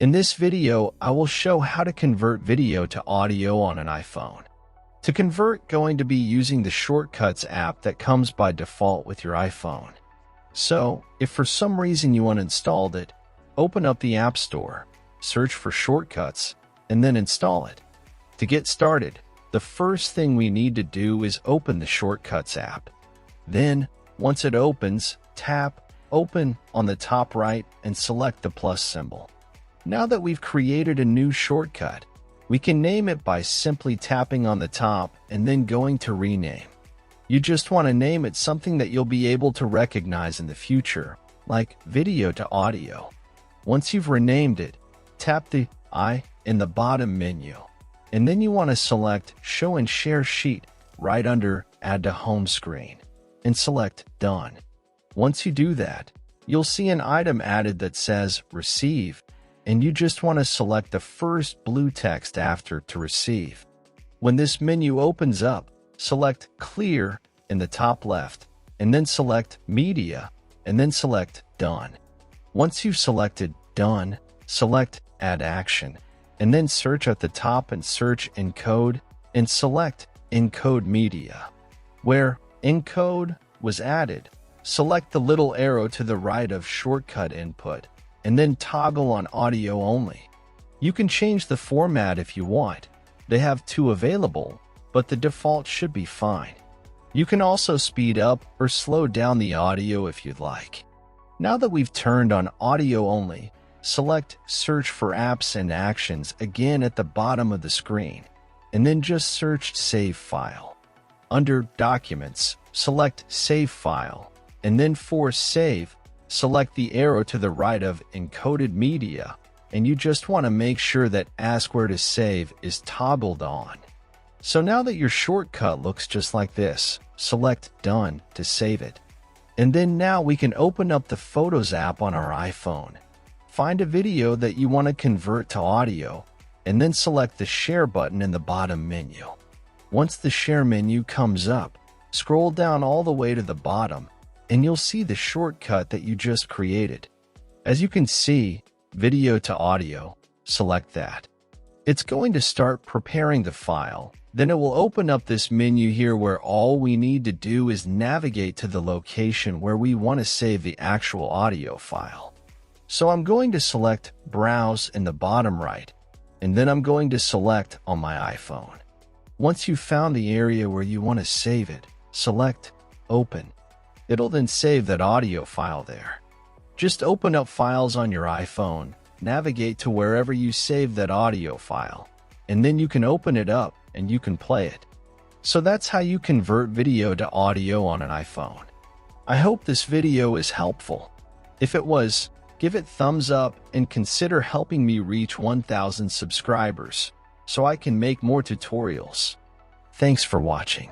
In this video, I will show how to convert video to audio on an iPhone. To convert, going to be using the Shortcuts app that comes by default with your iPhone. So, if for some reason you uninstalled it, open up the App Store, search for Shortcuts, and then install it. To get started, the first thing we need to do is open the Shortcuts app. Then, once it opens, tap Open on the top right and select the plus symbol. Now that we've created a new shortcut, we can name it by simply tapping on the top and then going to Rename. You just want to name it something that you'll be able to recognize in the future, like Video to Audio. Once you've renamed it, tap the I in the bottom menu, and then you want to select Show and Share Sheet right under Add to Home Screen, and select Done. Once you do that, you'll see an item added that says Receive, and you just want to select the first blue text after to receive. When this menu opens up, select Clear in the top left, and then select Media, and then select Done. Once you've selected Done, select Add Action, and then search at the top and search Encode, and select Encode Media. Where Encode was added, select the little arrow to the right of Shortcut Input, and then toggle on Audio Only. You can change the format if you want. They have two available, but the default should be fine. You can also speed up or slow down the audio if you'd like. Now that we've turned on Audio Only, select Search for Apps and Actions again at the bottom of the screen, and then just search Save File. Under Documents, select Save File, and then for Save, select the arrow to the right of Encoded Media, and you just want to make sure that Ask Where to Save is toggled on. So now that your shortcut looks just like this, select Done to save it. And then now we can open up the Photos app on our iPhone. Find a video that you want to convert to audio, and then select the Share button in the bottom menu. Once the Share menu comes up, scroll down all the way to the bottom, and you'll see the shortcut that you just created. As you can see, Video to Audio, select that. It's going to start preparing the file. Then it will open up this menu here where all we need to do is navigate to the location where we want to save the actual audio file. So I'm going to select Browse in the bottom right, and then I'm going to select on my iPhone. Once you've found the area where you want to save it, select Open. It'll then save that audio file there. Just open up Files on your iPhone, navigate to wherever you saved that audio file, and then you can open it up and you can play it. So that's how you convert video to audio on an iPhone. I hope this video is helpful. If it was, give it thumbs up and consider helping me reach 1,000 subscribers so I can make more tutorials. Thanks for watching.